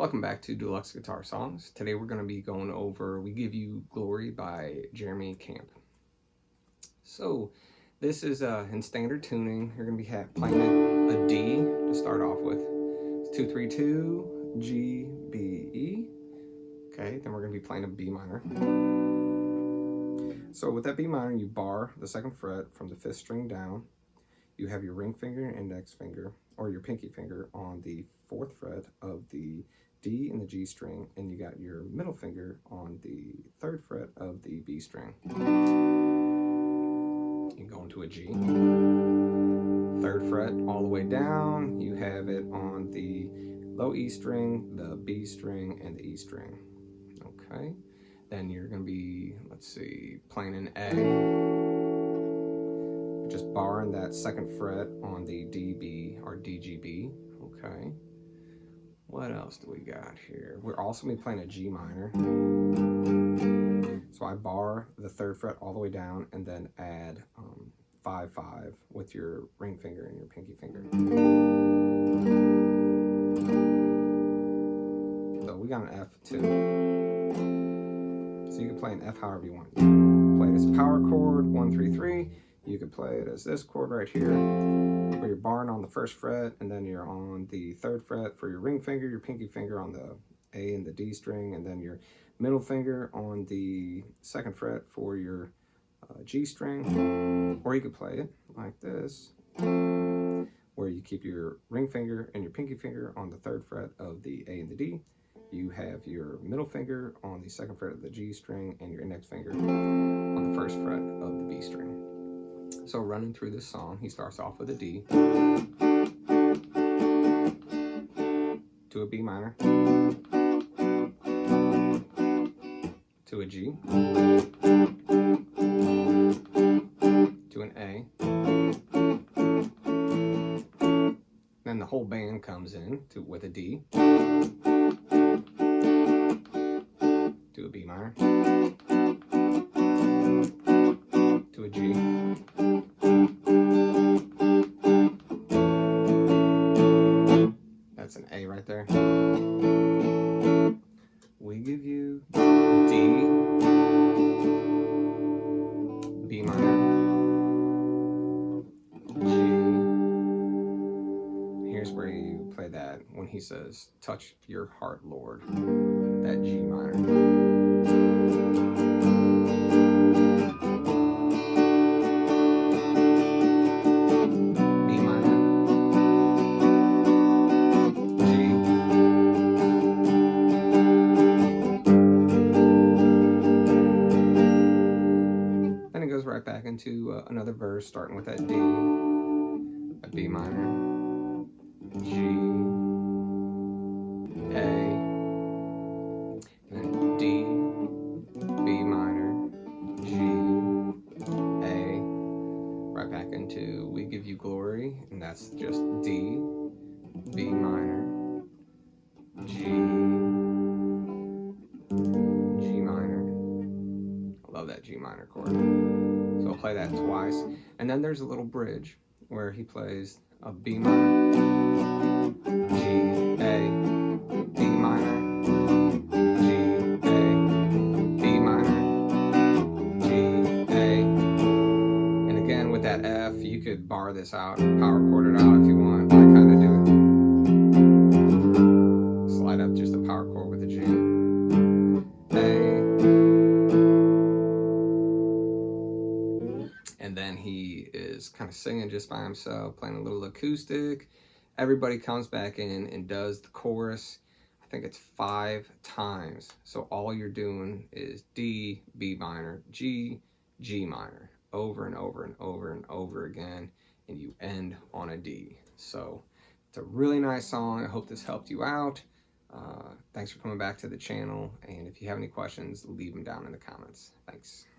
Welcome back to Deluxe Guitar Songs. Today we're going to be going over We Give You Glory by Jeremy Camp. So this is in standard tuning. You're going to be playing a D to start off with. It's 2-3-2, G, B, E. Okay, then we're going to be playing a B minor. So with that B minor, you bar the 2nd fret from the 5th string down. You have your ring finger and index finger, or your pinky finger, on the 4th fret of the D and the G string, and you got your middle finger on the 3rd fret of the B string. You go into a G. 3rd fret all the way down, you have it on the low E string, the B string, and the E string. Okay, then you're going to be, playing an A. Just barring that 2nd fret on the DB or DGB. Okay. What else do we got here? We're also going to be playing a G minor. So I bar the 3rd fret all the way down and then add 5-5 with your ring finger and your pinky finger. So we got an F too. So you can play an F however you want. You can play it as a power chord, 1-3-3. You could play it as this chord right here, where you're barring on the 1st fret, and then you're on the 3rd fret for your ring finger, your pinky finger on the A and the D string, and then your middle finger on the 2nd fret for your G string. Or you could play it like this, where you keep your ring finger and your pinky finger on the 3rd fret of the A and the D. You have your middle finger on the 2nd fret of the G string and your index finger on the 1st fret of the B string. So running through this song, he starts off with a D, to a B minor, to a G, to an A. Then the whole band comes in with a D, to a B minor, to a G, that's an A right there. We give you D, B minor, G. Here's where you play that when he says, "Touch your heart, Lord," that G minor. Right back into another verse, starting with that D, a B minor, G, A, and then D, B minor, G, A, right back into We Give You Glory, and that's just D, B minor, G, G minor. I love that G minor chord. So I'll play that twice. And then there's a little bridge where he plays a B minor, G, A, B minor, G, A, B minor, G, A. And again with that F, you could bar this out, power chord it out if you want. I kind of do it. Slide up just a power chord with a G. A. And then he is kind of singing just by himself, playing a little acoustic. Everybody comes back in and does the chorus. I think it's 5 times. So all you're doing is D, B minor, G, G minor, over and over and over and over again, and you end on a D. So it's a really nice song. I hope this helped you out. Thanks for coming back to the channel, and if you have any questions, leave them down in the comments. Thanks.